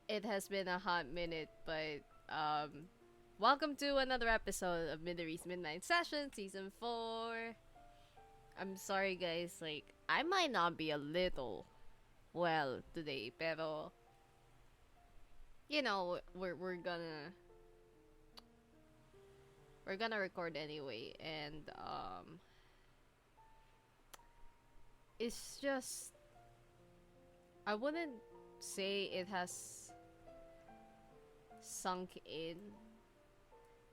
It has been a hot minute, but welcome to another episode of Middle Midnight Session, Season 4. I'm sorry, guys, like, I might not be a little well today, pero, we're gonna record anyway, and, it's just, I wouldn't say it has sunk in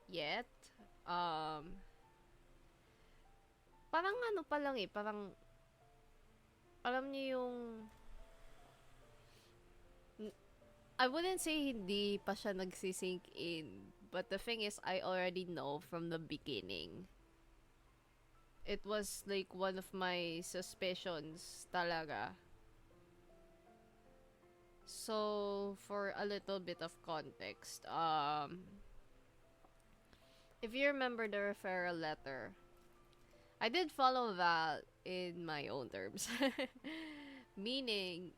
yet. Um, Parang ano pa lang eh, parang alam niyo yung I wouldn't say hindi pa siya nagsisink in, but the thing is I already know from the beginning. It was like one of my suspicions talaga. So, for a little bit of context, if you remember the referral letter, I did follow that in my own terms. Meaning,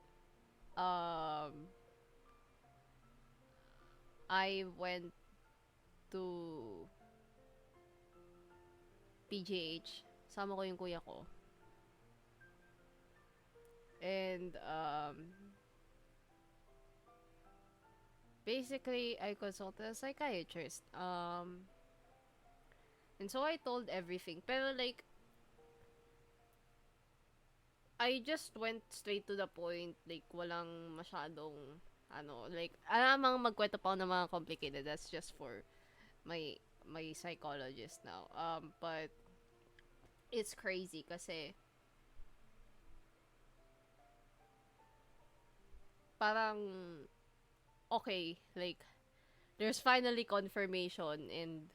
um, I went to PGH. Sama ko yung kuya ko. And, basically, I consulted a psychiatrist. And so I told everything. Pero like, I just went straight to the point. Like, walang masyadong, like, alamang magkwento pa ako ng mga complicated. That's just for my psychologist now. But, it's crazy kasi, parang, okay, like, there's finally confirmation and,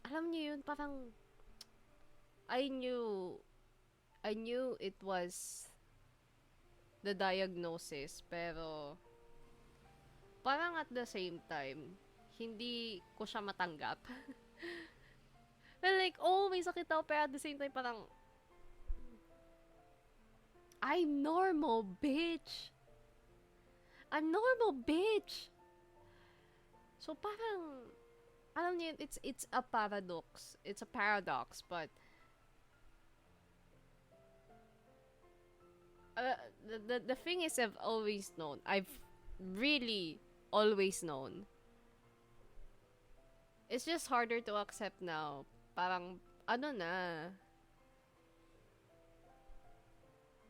alam niyo yun, parang, I knew, I knew it was the diagnosis, pero, parang at the same time, hindi ko siya matanggap. Like, oh, may sakit ako, pero at the same time, parang, I'm normal, bitch! I'm normal, bitch! So, parang, alam niyo, it's a paradox. It's a paradox, but, the thing is, I've really always known. It's just harder to accept now. Parang, ano na,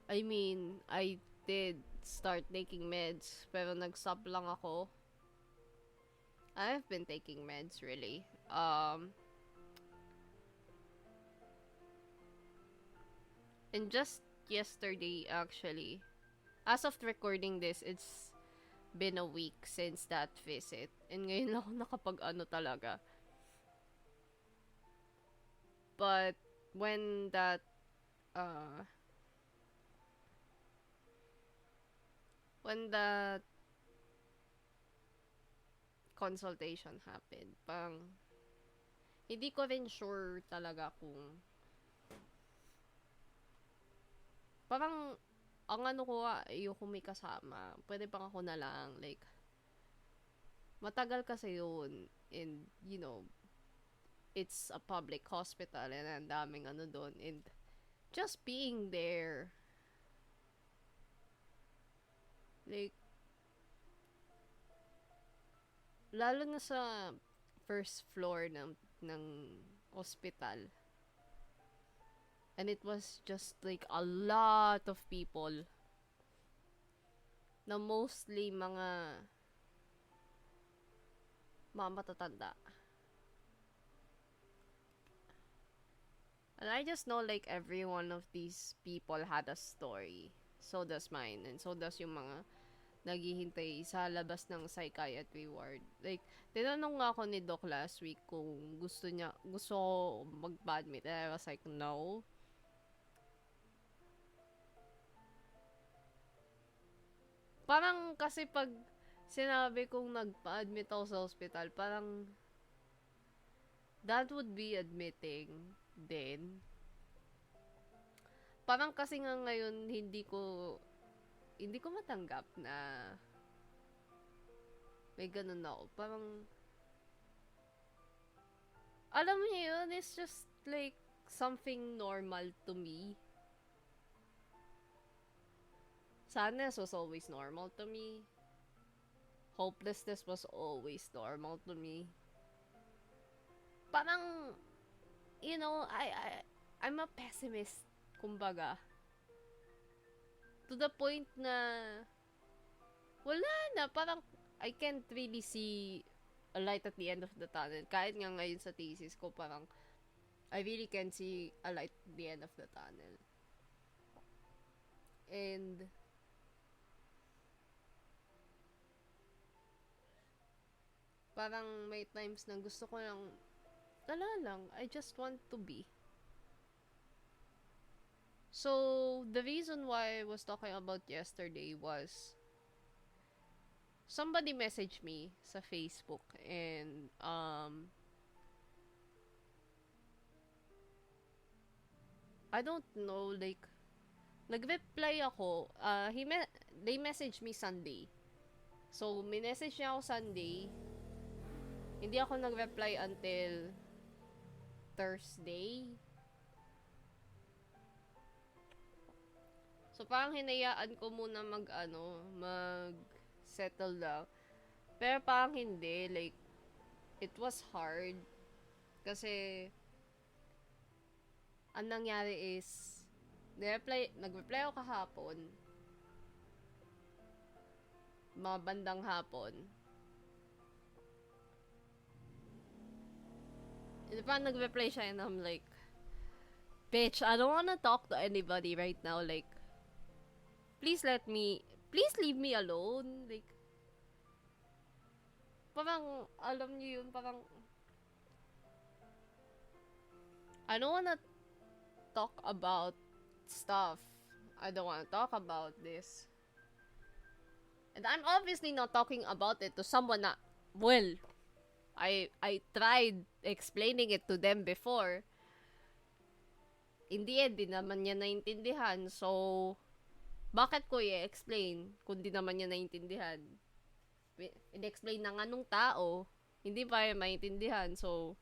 I mean, I did start taking meds, pero nag-stop lang ako. I've been taking meds, really. And just yesterday, actually, as of recording this, it's been a week since that visit. And ngayon lang ako nakapag-ano talaga. But, when that, uh, when that consultation happened, parang, hindi ko rin sure talaga kung, parang, ang ano ko, ayoko may kasama. Pwede bang ako na lang, like, matagal kasi yun, and, it's a public hospital, and ang daming ano doon, and, just being there, like, lalo na sa first floor ng hospital. And it was just like a lot of people na mostly mga matatanda. And I just know like every one of these people had a story. So does mine. And so does yung mga naghihintay sa labas ng psychiatry ward. Like, tinanong nga ako ni Doc last week kung gusto ko mag-badmit. And I was like, no. Parang kasi pag sinabi kong nagpa-admit ako sa hospital, parang that would be admitting din. Parang kasi nga ngayon hindi ko hindi ko matanggap na may ganun ako. Parang, alam mo yun, it's just like something normal to me. Sadness was always normal to me. Hopelessness was always normal to me. Parang, you know, I'm a pessimist, kumbaga. To the point na, wala na, parang, I can't really see a light at the end of the tunnel. Kahit nga ngayon sa thesis ko, parang, I really can't see a light at the end of the tunnel. And, parang may times na gusto ko lang, wala lang, I just want to be. So, the reason why I was talking about yesterday was, somebody messaged me sa Facebook and, I don't know, like, nag-reply ako, they messaged me Sunday. So, minessage niya ako Sunday, hindi ako nag-reply until Thursday. So, parang hinayaan ko muna mag-settle down. Pero parang hindi, like, it was hard. Kasi, ang nangyari is, nag-reply ako kahapon, mga bandang hapon. And parang nag-reply siya and I'm like, bitch, I don't wanna talk to anybody right now, like, please leave me alone, like, parang, alam niyo yun, parang, I don't wanna talk about stuff. I don't wanna talk about this. And I'm obviously not talking about it to someone na, well, I tried explaining it to them before. In the end, di naman niya naintindihan. So, bakit ko i-explain kung di naman niya naintindihan? In-explain na nga nung tao, hindi pa niya maintindihan. So,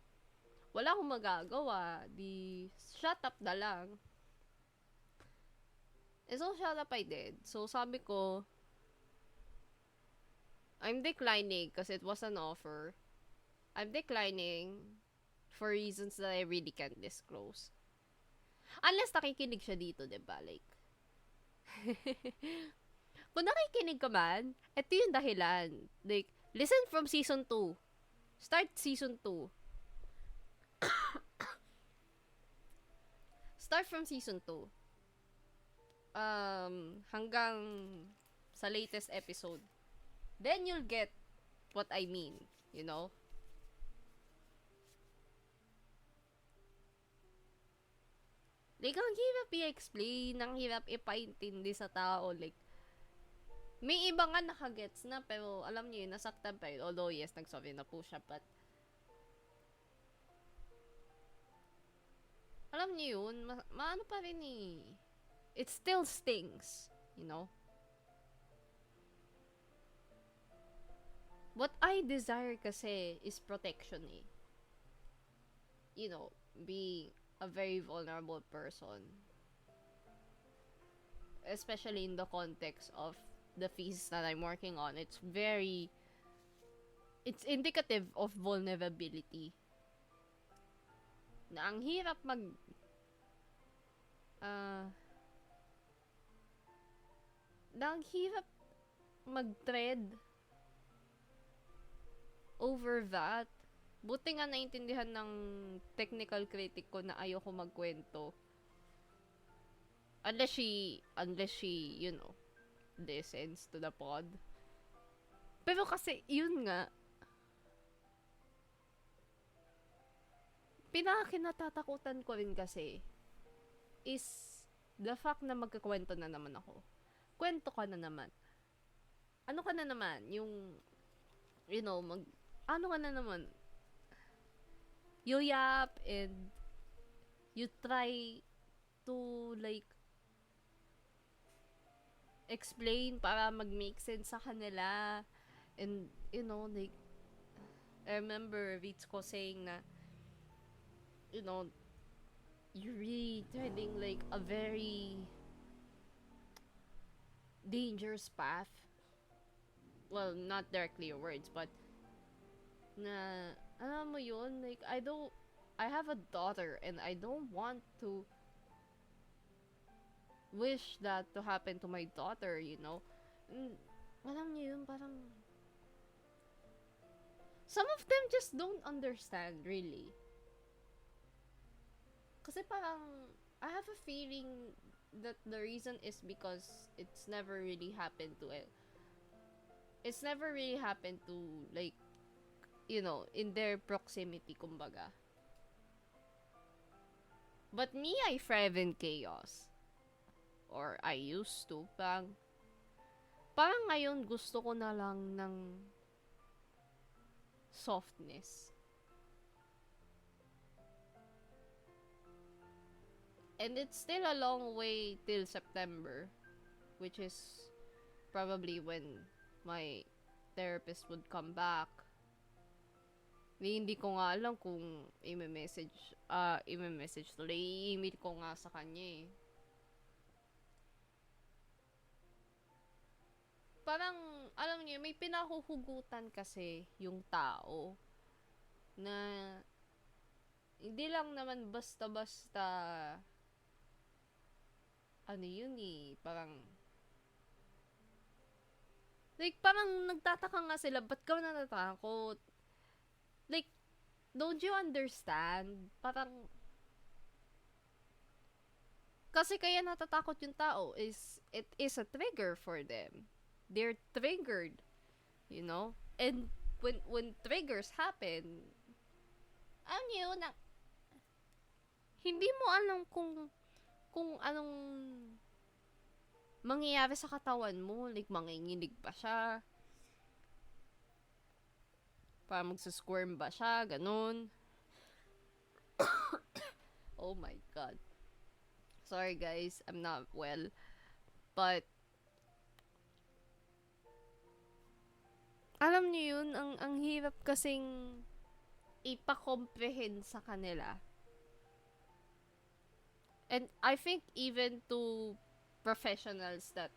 wala akong magagawa. Di, shut up na lang. And so, shut up I did. So, sabi ko, I'm declining kasi it was an offer. I'm declining for reasons that I really can't disclose. Unless nakikinig siya dito, diba? Like, kung nakikinig ka man, ito yung dahilan. Like, listen from season 2. Start season 2. Start from season 2. Hanggang sa latest episode. Then you'll get what I mean, you know? Like, ang hirap i-explain, ang hirap ipaintindi sa tao. Like, may iba nga nakagets na, pero alam niyo yun, nasaktan pa yun. Although, yes, nagsorry na po siya, but alam niyo yun, maano pa rin eh. It still stings, you know? What I desire kasi is protection eh. You know, being a very vulnerable person. Especially in the context of the thesis that I'm working on. It's indicative of vulnerability. Na ang hirap mag-tread over that. Buti nga naintindihan ng technical critic ko na ayoko magkwento. Unless she, you know, listens to the pod. Pero kasi, yun nga, pinakakinatatakutan ko rin kasi is the fact na magkakwento na naman ako. Kwento ka na naman. Ano ka na naman? Yung, you know, ano ka na naman? You yap and you try to like explain para mag-make sense sa kanila. And, like, I remember Ritsuko saying na, you know, you're really treading like a very dangerous path. Well, not directly your words, but na, alam mo yun, like, I have a daughter and I don't want to wish that to happen to my daughter, And, alam niyo yun, parang, some of them just don't understand, really. Kasi parang, I have a feeling that the reason is because it's never really happened to it. It's never really happened to, like, in their proximity, kumbaga. But me, I thrive in chaos. Or I used to. Parang ngayon gusto ko na lang ng softness. And it's still a long way till September, which is probably when my therapist would come back. Hindi ko nga alam kung i-message tuloy. I-email ko nga sa kanya eh. Parang, alam niyo, may pinahuhugutan kasi yung tao na hindi lang naman basta-basta ano yun eh, parang like, parang nagtataka nga sila, ba't ka natatakot? Like, don't you understand? Parang, kasi kaya natatakot yung tao is, it is a trigger for them. They're triggered, And when triggers happen, alam niyo, hindi mo alam kung anong mangyayari sa katawan mo. Like, manginginig ba siya? Para magsasquirm ba siya? Ganun. Oh my God. Sorry guys, I'm not well. But, alam niyo yun, ang hirap kasing ipa-comprehend sa kanila. And I think even to professionals that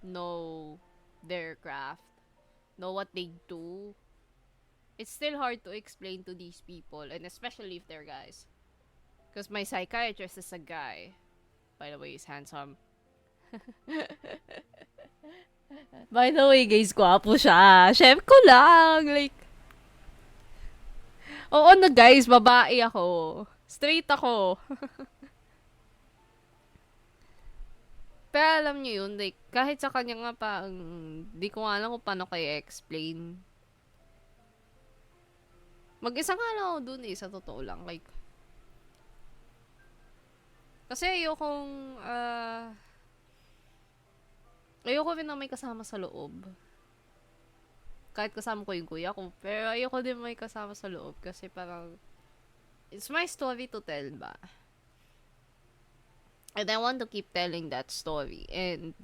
know their craft, know what they do, it's still hard to explain to these people, and especially if they're guys. Because my psychiatrist is a guy. By the way, he's handsome. By the way, guys, gwapo siya. Chef ko lang. Like, oo na guys, babae ako. Straight ako. Pero alam niyo yun, like, kahit sa kanya nga pa, di ko alam kung paano kaya explain. Mag-isa nga lang ako dun eh, sa totoo lang. Like, kasi ayoko rin na may kasama sa loob. Kahit kasama ko yung kuya ko, pero ayoko din may kasama sa loob kasi parang it's my story to tell ba. And I want to keep telling that story. And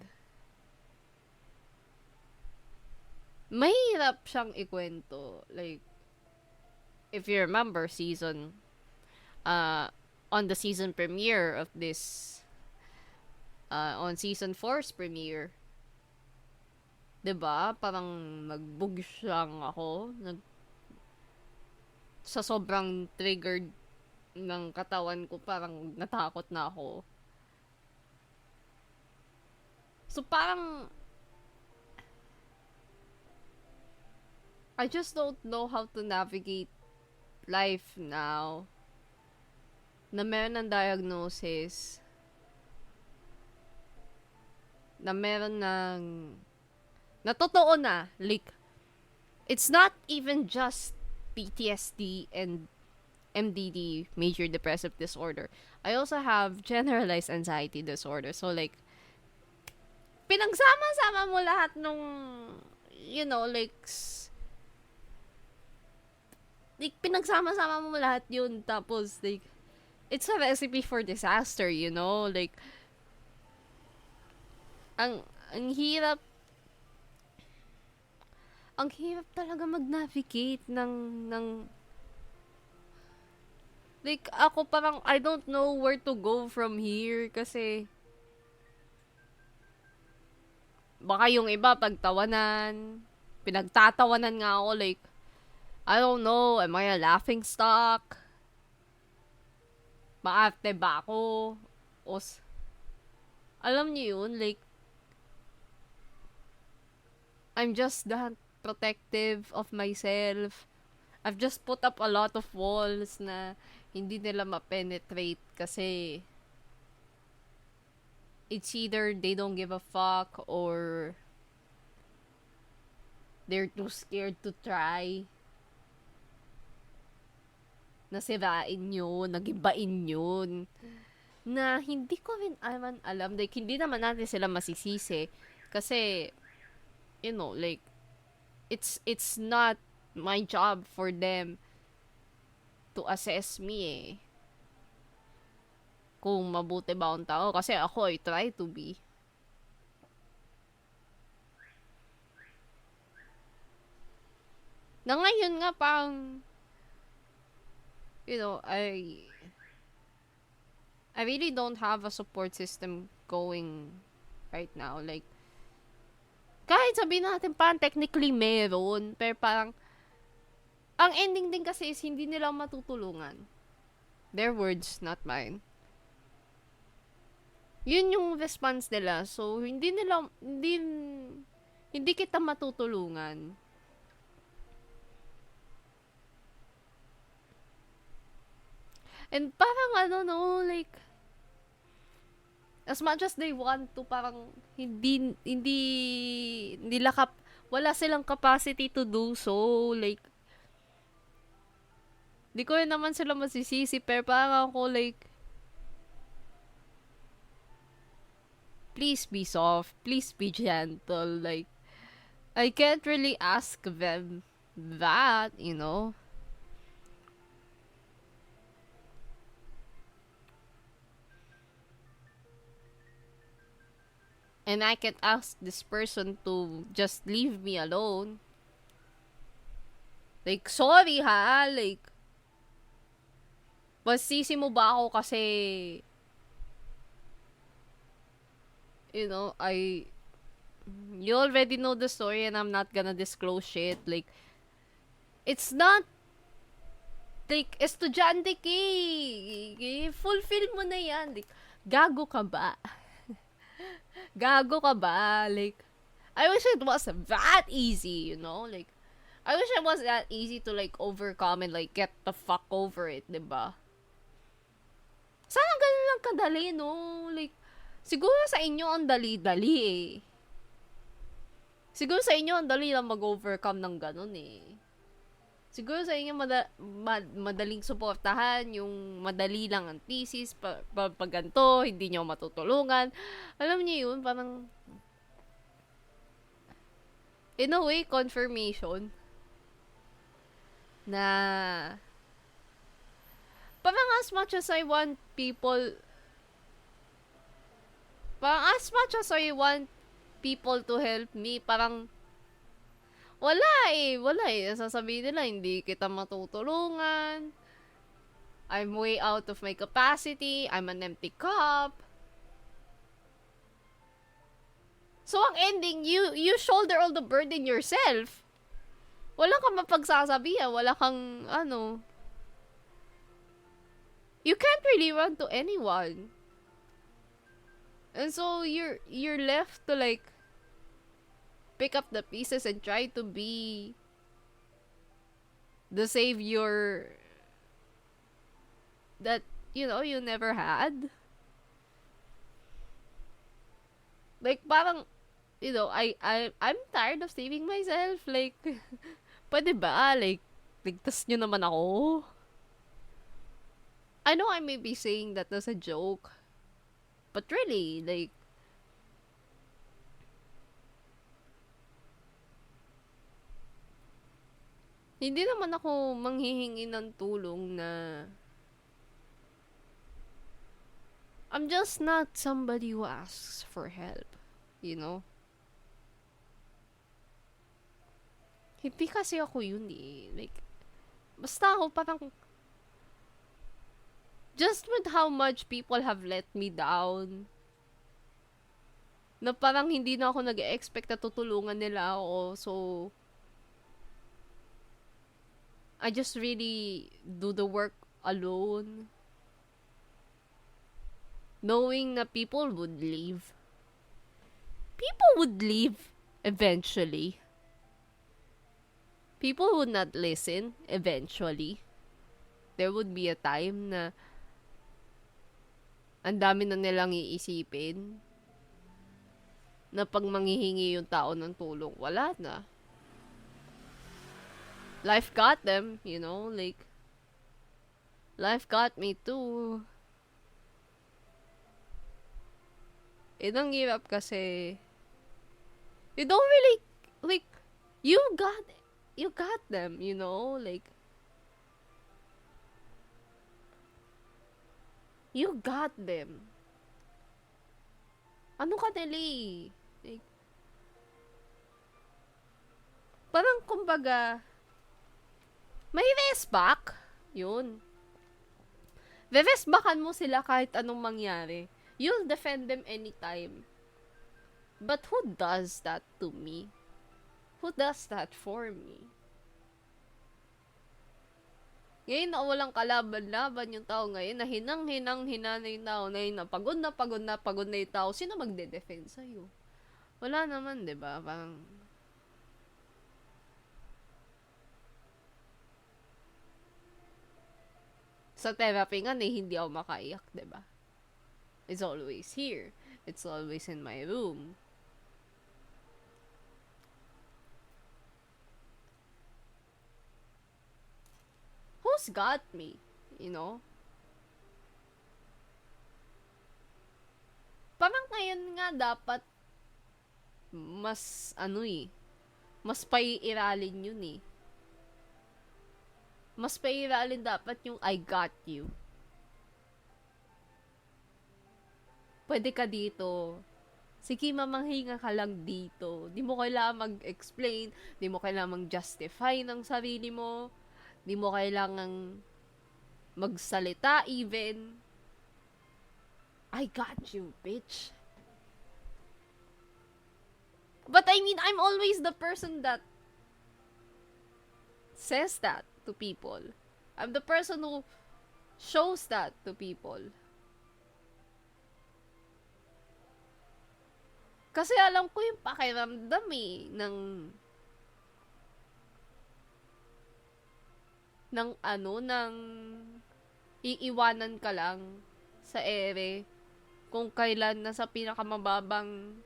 mahirap siyang ikwento. Like, if you remember on the season premiere of this on season 4's premiere, 'Diba? Parang nagbugyang ako. Sa sobrang triggered ng katawan ko, parang natakot na ako. So, parang I just don't know how to navigate life now na meron ng diagnosis, na meron ng na totoo na, like, it's not even just PTSD and MDD, major depressive disorder. I also have generalized anxiety disorder. So, like, pinagsama-sama mo lahat nung, like, pinagsama-sama mo lahat yun. Tapos, like, it's a recipe for disaster, you know? Like, ang hirap, ang hirap talaga mag-navigate ng, like, ako parang, I don't know where to go from here, kasi, baka yung iba pagtawanan, pinagtatawanan nga ako, like, I don't know, am I a laughing stock? Maarte ba ako? O, alam niyo yun, like, I'm just that protective of myself. I've just put up a lot of walls na hindi nila ma-penetrate kasi it's either they don't give a fuck or they're too scared to try. Nasirain yun, nagibain yun. Na hindi ko rin alam. Like, hindi naman natin sila masisisi. Kasi, you know, like, it's not my job for them to assess me eh. Kung mabuti ba akong tao. Kasi ako, I try to be. Na ngayon nga parang, you know, I really don't have a support system going right now. Like, kahit sabihin natin parang technically meron, pero parang, ang ending din kasi is hindi nila matutulungan. Their words, not mine. Yun yung response nila. So, hindi kita matutulungan. And parang like, as much as they want to, parang wala silang capacity to do so. Like, di ko rin naman sila masisisi, pero parang ako like, please be soft, please be gentle. Like, I can't really ask them that, you know? And I can't ask this person to just leave me alone. Like, sorry ha, like, masisi mo ba ako kasi, you know, you already know the story and I'm not gonna disclose shit. Like, it's not, like, estudyante ka eh. Fulfill mo na yan. Like, gago ka ba? Gago ka ba? Like, I wish it was that easy, you know? Like, I wish it was that easy to, like, overcome and, like, get the fuck over it, diba? Sana ganun lang kadali, no? Like, siguro sa inyo ang dali-dali eh. Siguro sa inyo ang dali lang mag-overcome ng ganun eh. Siguro sa inyo madaling suportahan, yung madali lang ang thesis, pag ganito, hindi nyo matutulungan. Alam niyo yun, parang, in a way, confirmation na parang as much as I want people to help me, parang wala eh. Sasabihin nila, hindi kita matutulungan. I'm way out of my capacity. I'm an empty cup. So, ang ending, you shoulder all the burden yourself. Wala kang mapagsasabihan. Wala kang, you can't really run to anyone. And so, you're left to, like, pick up the pieces and try to be the savior that, you never had. Like, parang, I'm tired of saving myself. Like, pwede ba? Like, ligtas nyo naman ako. I know I may be saying that as a joke. But really, like, hindi naman ako manghihingi ng tulong na I'm just not somebody who asks for help. You know? Hindi kasi ako yun eh. Like, basta ako parang, just with how much people have let me down, na parang hindi na ako nag-expect na tutulungan nila ako. So, I just really do the work alone. Knowing na people would leave. People would leave eventually. People would not listen eventually. There would be a time na ang dami na nilang iisipin na pag manghihingi yung tao ng tulong, wala na. Life got them, you know, like, life got me too. Ang hirap kasi, you don't really, like, you got them, you know, like, you got them. Ano ka nila eh? Like, parang kumbaga, may rest back. Yun. Rest backan mo sila kahit anong mangyari. You'll defend them anytime. But who does that to me? Who does that for me? Ngayon na walang kalaban-laban yung tao ngayon, na hinang-hina na yung tao na yun, na pagod na yung tao, sino magde-defend sa'yo? Wala naman, diba? Parang, sa therapy nga, hindi ako makaiyak, diba? It's always here. It's always in my room. Who's got me? You know? Parang ngayon nga dapat mas mas paiiralin yun eh. Mas paiiralin dapat yung I got you. Pwede ka dito. Sige, mamanghinga ka lang dito. Di mo kailangan mag-explain. Di mo kailangan mag-justify ng sarili mo. Di mo kailangan magsalita even. I got you, bitch. But I mean, I'm always the person that says that to people. I'm the person who shows that to people. Kasi alam ko yung pakiramdam eh, ng iiwanan ka lang sa ere kung kailan nasa pinakamababang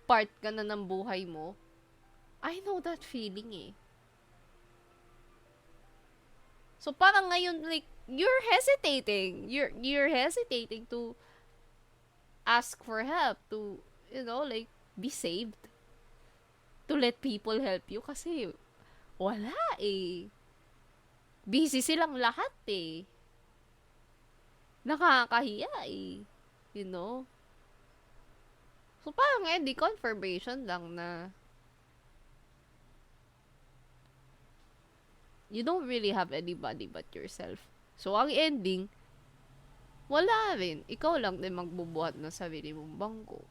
part ka na ng buhay mo. I know that feeling eh. So parang ngayon, like, you're hesitating. You're hesitating to ask for help, to, you know, like, be saved. To let people help you kasi wala eh. Busy silang lahat eh. Nakakahiya eh. You know? So, parang di confirmation lang na you don't really have anybody but yourself. So, ang ending, wala rin. Ikaw lang din magbubuhat ng sarili mong bangko.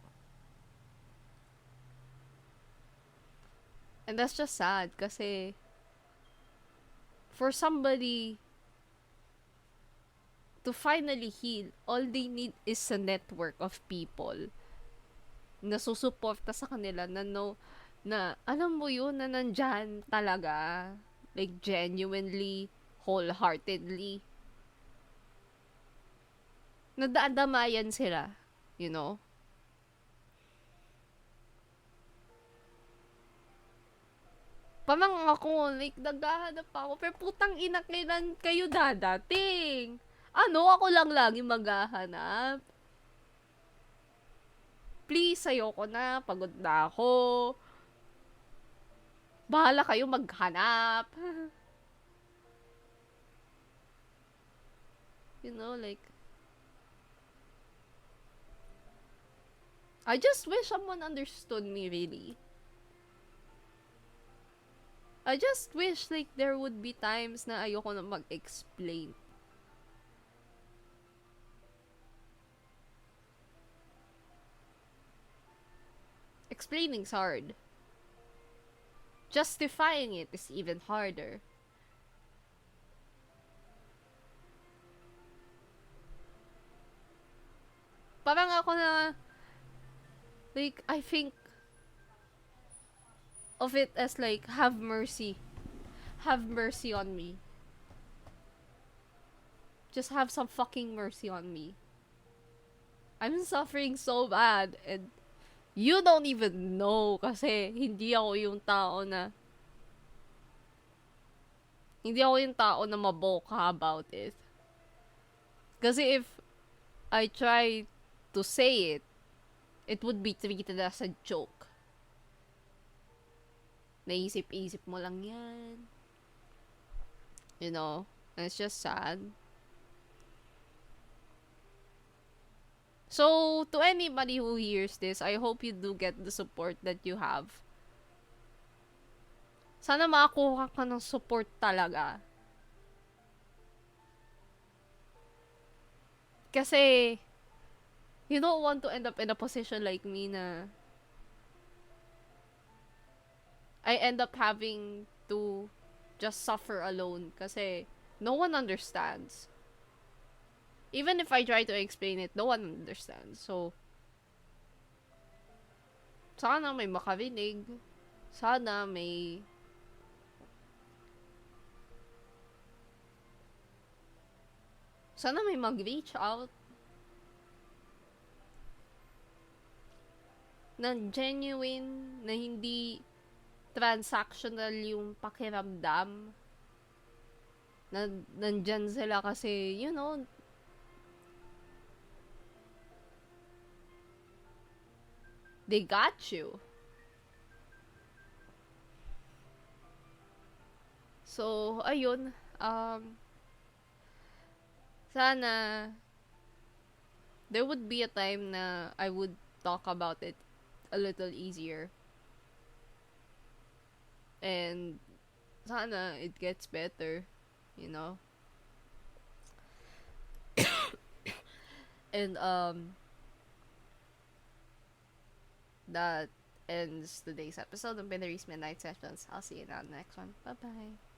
And that's just sad kasi for somebody to finally heal, all they need is a network of people na susuporta sa kanila na alam mo yun, na nandyan talaga, like genuinely, wholeheartedly, nadadamayan sila, you know? Parang ako, like, naghahanap ako, pero putang ina, kailan kayo dadating? Ano, ako lang lagi maghahanap? Please, ayoko na, pagod na ako. Bahala kayo maghanap. You know, like, I just wish someone understood me, really. I just wish, like, there would be times na ayoko na mag-explain. Explaining's hard. Justifying it is even harder. Parang ako na, like, I think of it as like, have mercy. Have mercy on me. Just have some fucking mercy on me. I'm suffering so bad and you don't even know kasi hindi ako yung tao na maboka about it. Kasi if I try to say it, it would be treated as a joke. Naisip-isip mo lang yan. You know? And it's just sad. So, to anybody who hears this, I hope you do get the support that you have. Sana makakuha ka ng support talaga. Kasi, you don't want to end up in a position like me na I end up having to just suffer alone kasi no one understands. Even if I try to explain it, no one understands. So, sana may makarinig. Sana may mag-reach out na genuine, na hindi transactional yung pakiramdam. Na nandyan sila kasi, you know, they got you. So, ayun. Sana there would be a time na I would talk about it a little easier. And sana it gets better, you know? And that ends today's episode of Pinary's Midnight Sessions. I'll see you in the next one. Bye-bye.